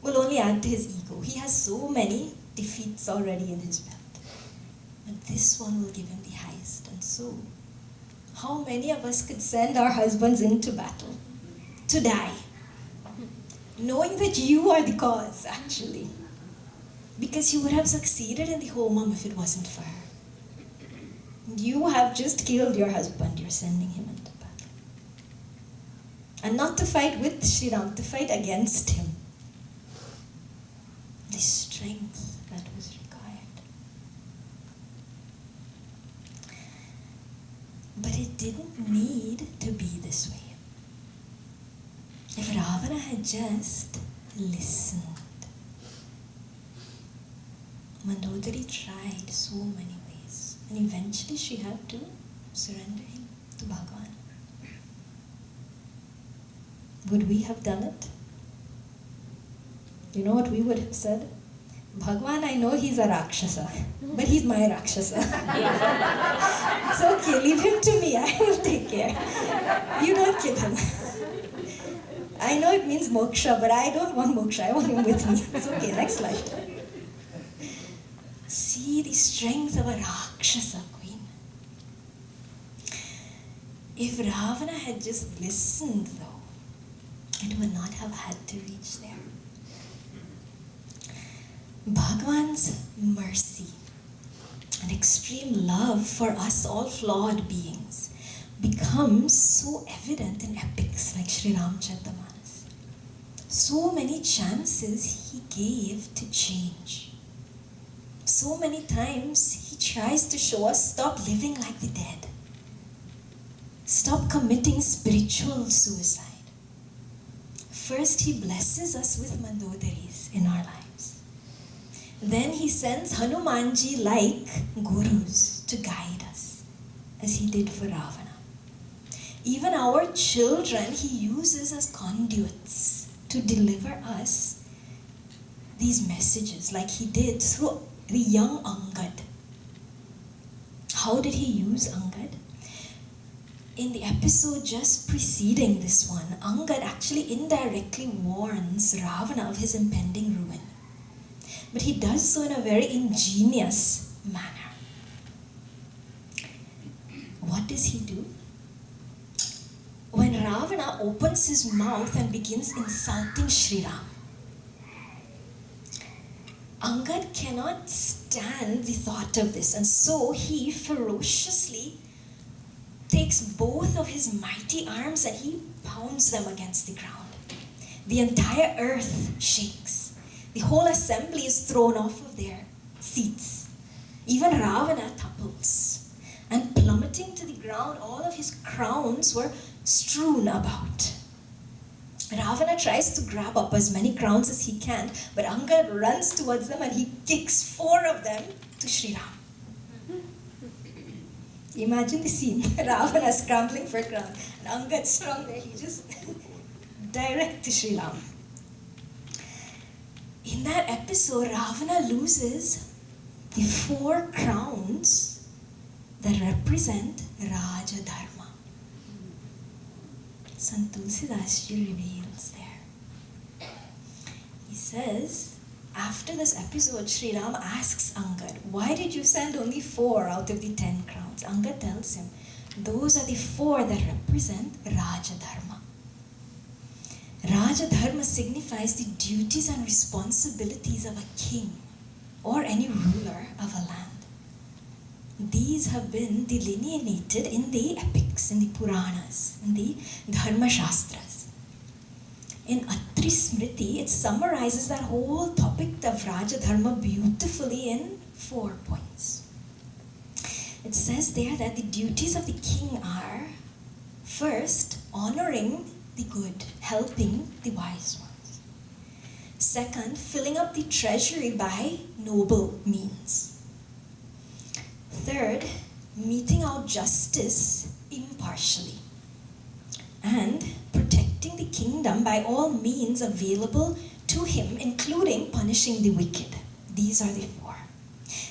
will only add to his ego. He has so many defeats already in his belt. But this one will give him the highest. And so, how many of us could send our husbands into battle to die, knowing that you are the cause, actually? Because you would have succeeded in the Homam if it wasn't for her. You have just killed your husband, you're sending him into battle. And not to fight with Sri Ram, to fight against him. The strength that was required. But it didn't need to be this way. If Ravana had just listened. Mandodari tried so many ways, and eventually she had to surrender him to Bhagavan. Would we have done it? You know what we would have said? Bhagavan, I know he's a Rakshasa, but he's my Rakshasa. It's okay, leave him to me, I will take care. You don't kill him. I know it means moksha, but I don't want moksha, I want him with me. It's okay, next lifetime. See the strength of a Rakshasa queen. If Ravana had just listened though, it would not have had to reach there. Bhagavan's mercy and extreme love for us all flawed beings becomes so evident in epics like Sri Ramcharitamanas. So many chances he gave to change. So many times he tries to show us stop living like the dead. Stop committing spiritual suicide. First he blesses us with Mandodaris in our lives. Then he sends Hanumanji like gurus to guide us, as he did for Ravana. Even our children he uses as conduits to deliver us these messages, like he did through the young Angad. How did he use Angad? In the episode just preceding this one, Angad actually indirectly warns Ravana of his impending ruin. But he does so in a very ingenious manner. What does he do? When Ravana opens his mouth and begins insulting Sri Ram, Angad cannot stand the thought of this, and so he ferociously takes both of his mighty arms and he pounds them against the ground. The entire earth shakes. The whole assembly is thrown off of their seats. Even Ravana topples. And plummeting to the ground, all of his crowns were strewn about. Ravana tries to grab up as many crowns as he can, but Angad runs towards them and he kicks 4 of them to Sri Ram. Imagine the scene. Ravana scrambling for a crown, and Angad strong there, he just direct to Sri Ram. In that episode, Ravana loses the 4 crowns that represent Raja Dharma. Sant Tulsidas Ji reveals there. He says, after this episode, Sri Ram asks Angad, why did you send only 4 out of the 10 crowns? Angad tells him, those are the 4 that represent Raja Dharma. Raja Dharma signifies the duties and responsibilities of a king or any ruler of a land. These have been delineated in the epics, in the Puranas, in the Dharma Shastras. In Atri Smriti, it summarizes that whole topic of Raja Dharma beautifully in 4 points. It says there that the duties of the king are, first, honoring the good, helping the wise ones. Second, filling up the treasury by noble means. Third, meting out justice impartially. And protecting the kingdom by all means available to him, including punishing the wicked. These are the 4.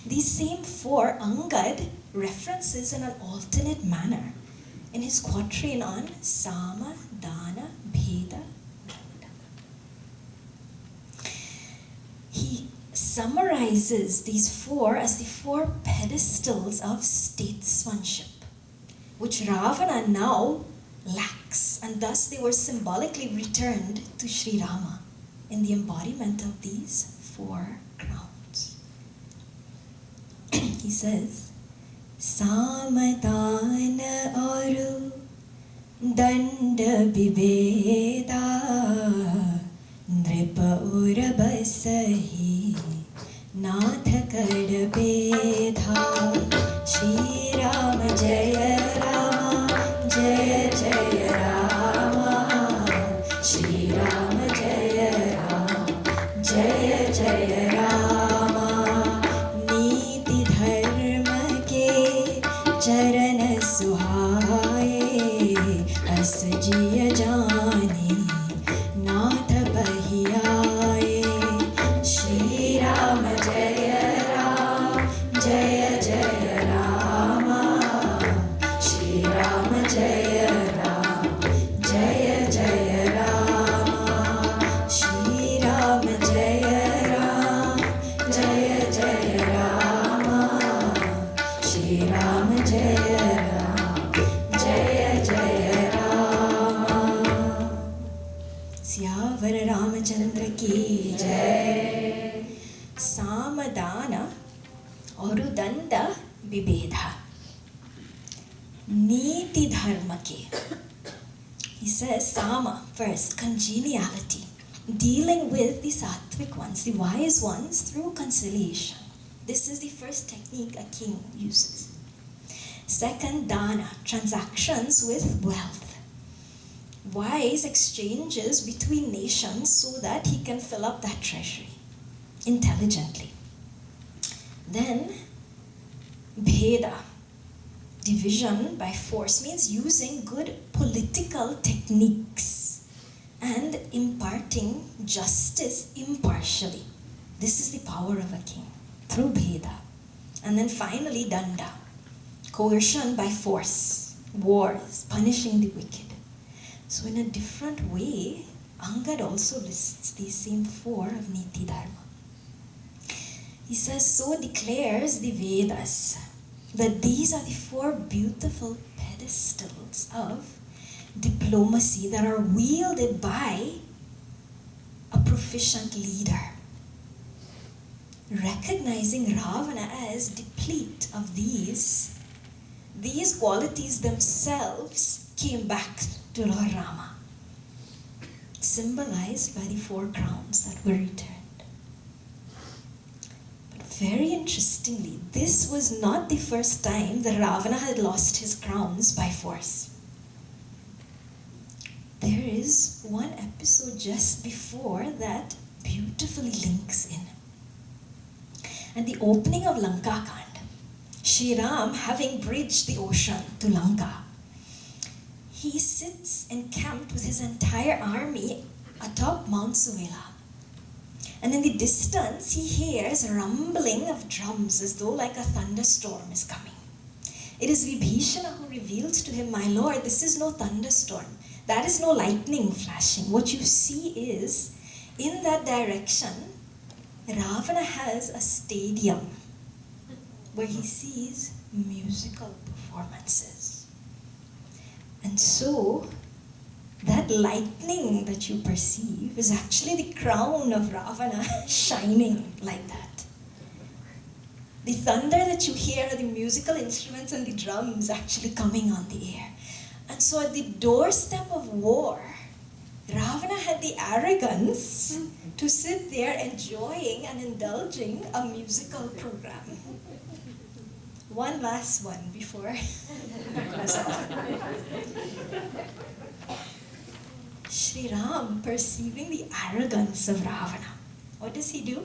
These same 4 Angad references in an alternate manner in his quatrain on Sama, Dana, Bheda, Danda. He summarizes these 4 as the 4 pedestals of statesmanship, which Ravana now lacks, and thus they were symbolically returned to Sri Rama in the embodiment of these 4 crowns. He says, सामदान और दंड विभेदा नृप और बसहि नाथ कर बेधा श्री राम जय जय रामा श्री राम जय रामा नीति धर्म के चरण सुहाए अस जिय जाने नाथ बहियाए श्री राम जय रामा श्री राम जय रामा श्री राम जय रामा श्री राम जय रामा सियावर रामचंद्र की जय सामदान और दंड विभेदा नीति धर्म के. He says Sama first, congeniality, dealing with the sattvic ones, the wise ones, through conciliation. This is the first technique a king uses. Second, dana, transactions with wealth, wise exchanges between nations so that he can fill up that treasury intelligently. Then, bheda, division by force, means using good political techniques and imparting justice impartially. This is the power of a king, through bheda. And then finally, danda, coercion by force, wars, punishing the wicked. So in a different way, Angad also lists these same four of Niti Dharma. He says, so declares the Vedas that these are the four beautiful pedestals of diplomacy that are wielded by a proficient leader. Recognizing Ravana as deplete of these qualities themselves came back to Lord Rama, symbolized by the four crowns that were returned. But very interestingly, this was not the first time that Ravana had lost his crowns by force. There is one episode just before that beautifully links in. At the opening of Lanka Kand, Shri Ram, having bridged the ocean to Lanka, he sits encamped with his entire army atop Mount Suvela. And in the distance, he hears a rumbling of drums as though like a thunderstorm is coming. It is Vibhishana who reveals to him, my lord, this is no thunderstorm. That is no lightning flashing. What you see is, in that direction, Ravana has a stadium where he sees musical performances. And so, that lightning that you perceive is actually the crown of Ravana shining like that. The thunder that you hear are the musical instruments and the drums actually coming on the air. And so at the doorstep of war, Ravana had the arrogance to sit there enjoying and indulging a musical program. One last one before I close off. Shri Ram, perceiving the arrogance of Ravana, what does he do?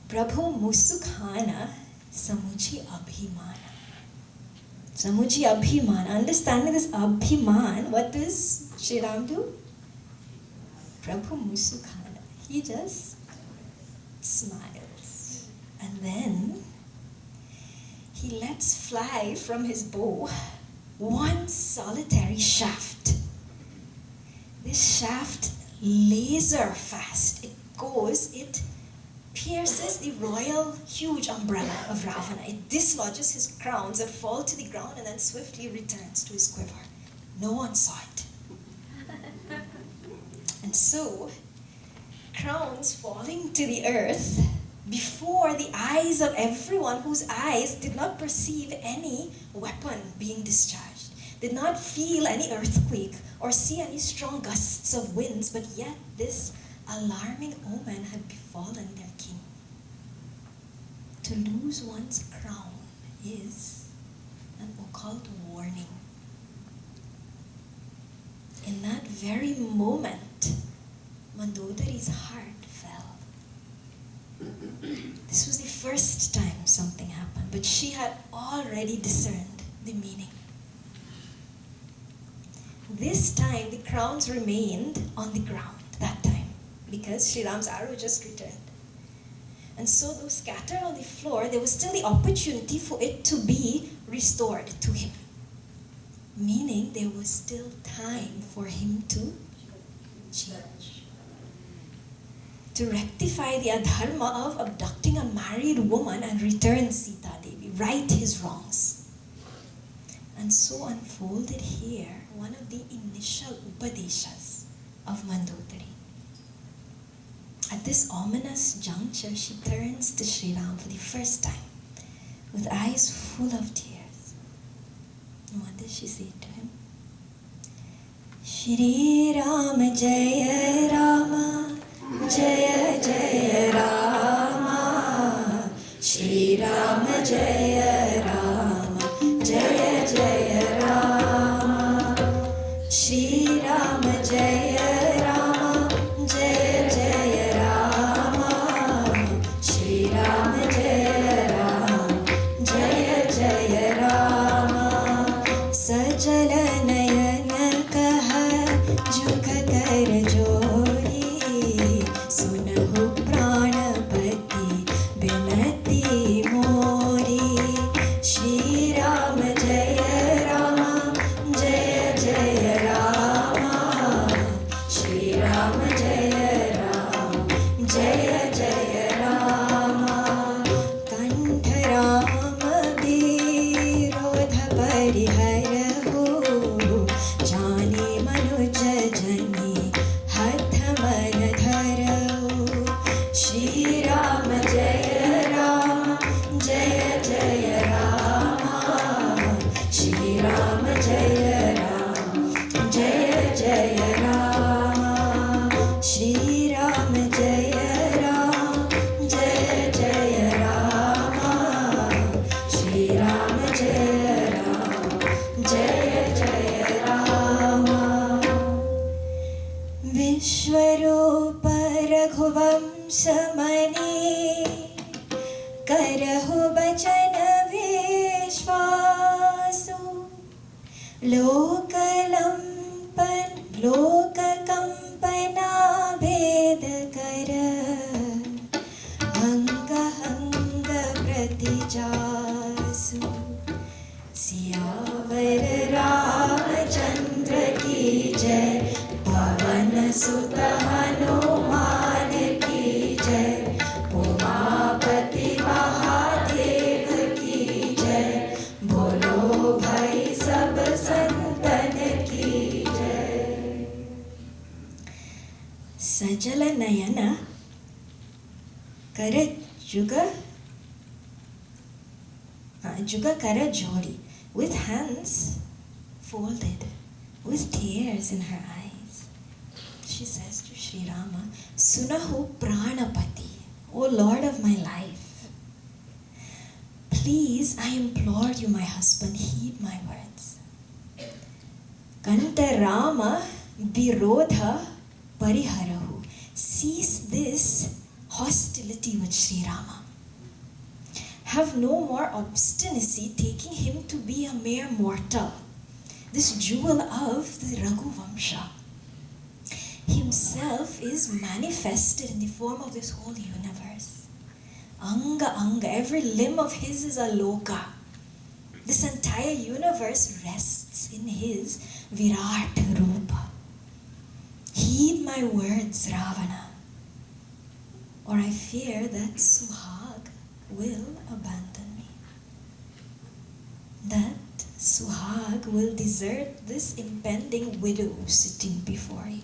Prabhu Musukhana Samuchi Abhimana. Samuchi Abhimana. Understanding this Abhiman, what does Shri Ram do? Prabhu Musukhana. He just smiles. And then he lets fly from his bow one solitary shaft. This shaft, laser fast, it pierces the royal huge umbrella of Ravana. It dislodges his crowns and falls to the ground and then swiftly returns to his quiver. No one saw it. And so, crowns falling to the earth before the eyes of everyone whose eyes did not perceive any weapon being discharged, did not feel any earthquake or see any strong gusts of winds, but yet this alarming omen had befallen their king. To lose one's crown is an occult warning. In that very moment, Mandodari's heart fell. This was the first time something happened, but she had already discerned the meaning. This time, the crowns remained on the ground that time, because Sri Ram's arrow just returned. And so, though scattered on the floor, there was still the opportunity for it to be restored to him. Meaning, there was still time for him to change. To rectify the adharma of abducting a married woman and return Sita Devi, right his wrongs. And so unfolded here one of the initial upadeshas of Mandodari. At this ominous juncture, she turns to Sri Ram for the first time, with eyes full of tears. And what does she say to him? Shri Ram Jaya Rama, Jaya Jaya Rama, Shri Ram Jaya Rama, Jaya Jaya Rama, Shri Ram Jaya Rama, Jaya Jaya Rama, Shri Ram Jaya Rama, Jaya Jaya Rama, Sajala Nayan Kaha Jug Kar Jori, Sunahu Pranapati Binati Mori, Shri Ram Jaya Rama, Jaya Jaya Rama, Shri Ram Jaya Rama, Jaya Jaya Rama, Kantha Rama Virodha Pariharahu, Jani Manuja Jani Hatha Manadharahu, Shri Ram Jaya Rama, Jaya Jaya Rama, Shri Ram Jaya Rama, Jaya Jaya Rama, Shri Ram Jaya Rama, Jaya Jaya Rama, Shri Ram Jaya Rama, Jaya Jaya Rama, Vishwarupa Raghuvamshamani, Karahu Bachana Vishwasu, Lokakampana Vedakara, Anga Anga Pratijasu, Siyavar Ramachandra ki jai, Pavan Sutta Hanuman ki jai, Umapati Mahadev ki jai, Bolo Bhai Sab Santan ki jai. Sajala Nayana Kara Juga Kara Jodi, with hands folded, with tears in her eyes. She says to Sri Rama, Sunahu Pranapati, O Lord of my life, please, I implore you, my husband, heed my words. Kanta Rama Virodha Pariharahu, cease this hostility with Sri Rama. Have no more obstinacy taking him to be a mere mortal, this jewel of the Raghu Vamsha. Himself is manifested in the form of this whole universe. Anga Anga, every limb of his is a loka. This entire universe rests in his Virat Rupa. Heed my words, Ravana, or I fear that Suhag will abandon me. That Suhag will desert this impending widow sitting before you.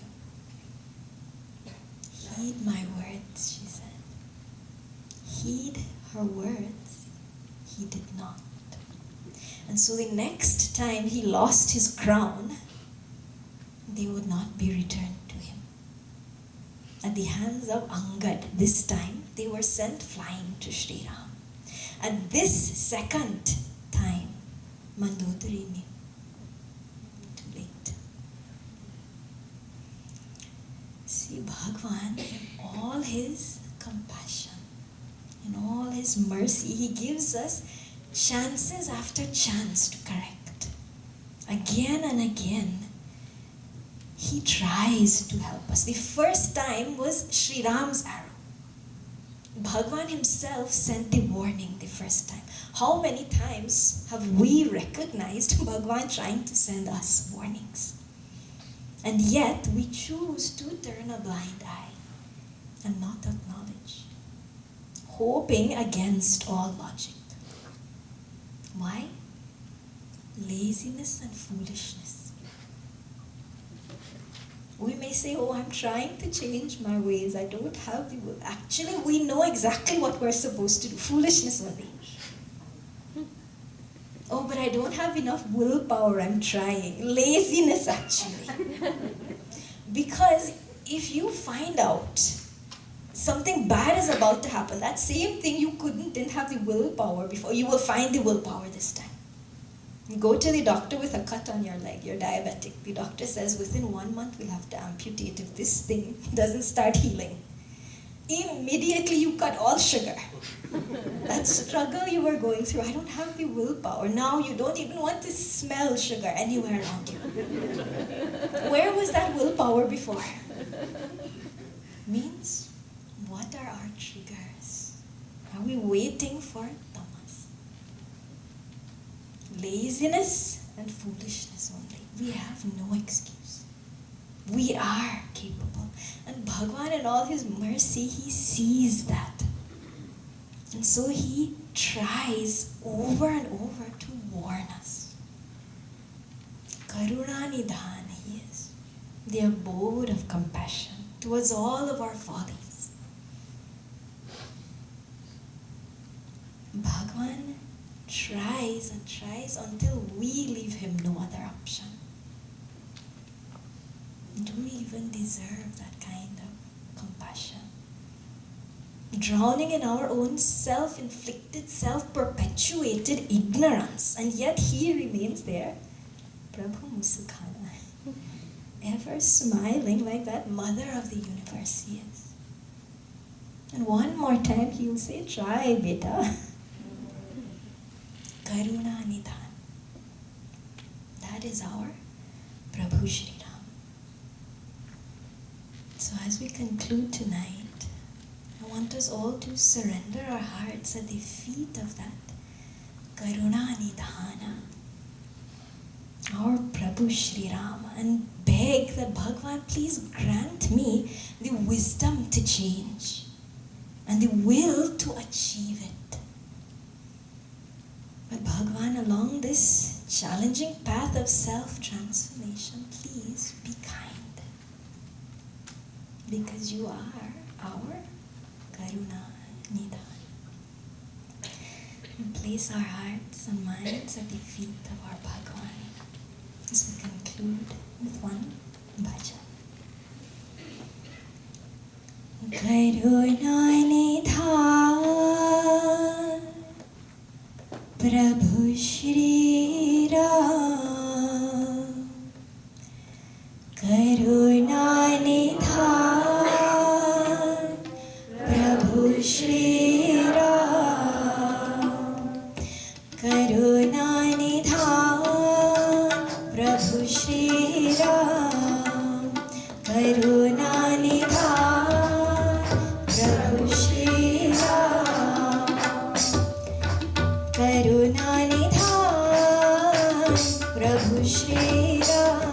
Heed my words, she said. her words, he did not. And so the next time he lost his crown, they would not be returned to him. At the hands of Angad, this time, they were sent flying to Sri Ram. And this second time, Mandodari knew. Too late. See, Bhagwan, in all his compassion, in all his mercy, he gives us chances after chance to correct. Again and again, he tries to help us. The first time was Sri Ram's arrow. Bhagwan himself sent the warning the first time. How many times have we recognized Bhagwan trying to send us warnings? And yet we choose to turn a blind eye and not acknowledge, hoping against all logic. Why? Laziness and foolishness. We may say, oh, I'm trying to change my ways. I don't have the will. Actually, we know exactly what we're supposed to do. Foolishness only. Oh, but I don't have enough willpower. I'm trying. Laziness, actually. Because if you find out something bad is about to happen, that same thing you didn't have the willpower before, you will find the willpower this time. You go to the doctor with a cut on your leg, you're diabetic. The doctor says within 1 month we'll have to amputate if this thing doesn't start healing. Immediately you cut all sugar. That struggle you were going through, I don't have the willpower. Now you don't even want to smell sugar anywhere around you. Where was that willpower before? Means, what are our triggers? Are we waiting for tamas? Laziness and foolishness only. We have no excuse. We are capable. And Bhagwan, in all his mercy, he sees that. And so he tries over and over to warn us. Karuna Nidhan, he is the abode of compassion towards all of our follies. Bhagwan tries and tries until we leave him no other option. Do we even deserve that kind of compassion? Drowning in our own self-inflicted, self-perpetuated ignorance, and yet he remains there, Prabhu Musukhana, ever smiling like that mother of the universe he is. And one more time he will say, try beta. Karuna Nidhan. That is our Prabhu Shri Ram. So as we conclude tonight, I want us all to surrender our hearts at the feet of that Karuna Nidhana, our Prabhu Shri Rama, and beg that Bhagwan, please grant me the wisdom to change and the will to achieve it. But Bhagwan, along this challenging path of self-transformation, please be kind. Because you are our Karuna Nidhan. And place our hearts and minds at the feet of our Bhagwan as we conclude with one bhajan. Karuna Nidhan Prabhu Shri Ram, Karuna Nidhan Prabhu Shri Ram, Karuna Nidhan Prabhu Shri Ram, Karuna Nidhan Prabhu Shri Ram, Karuna Nidhan Prabhu Shri Ram.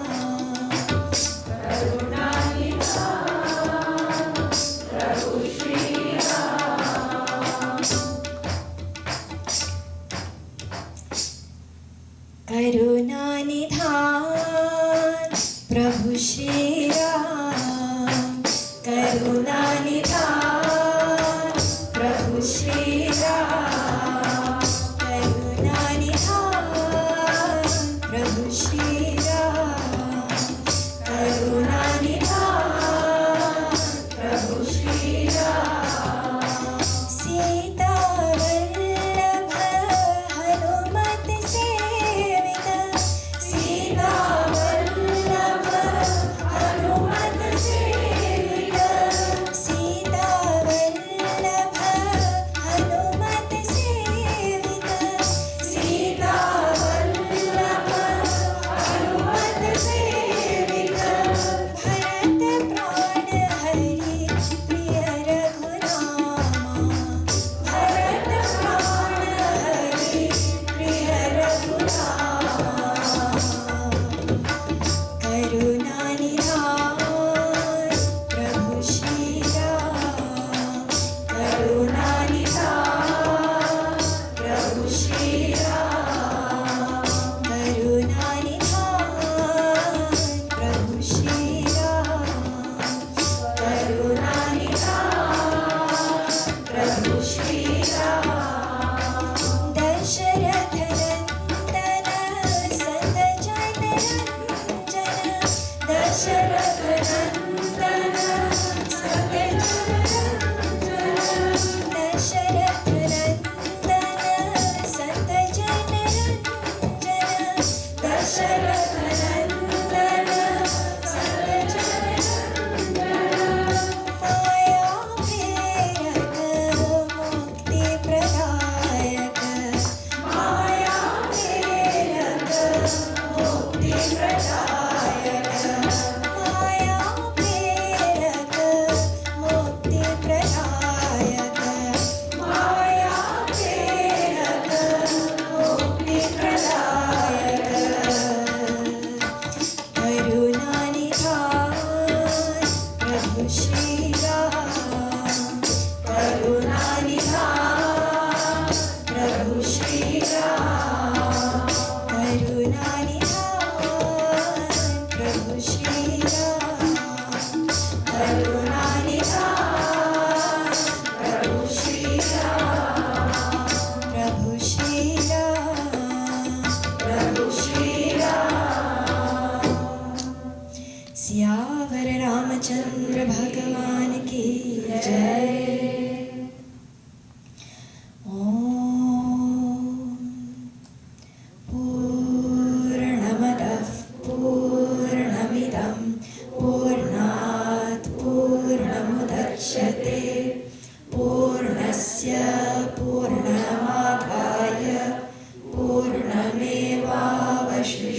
Shri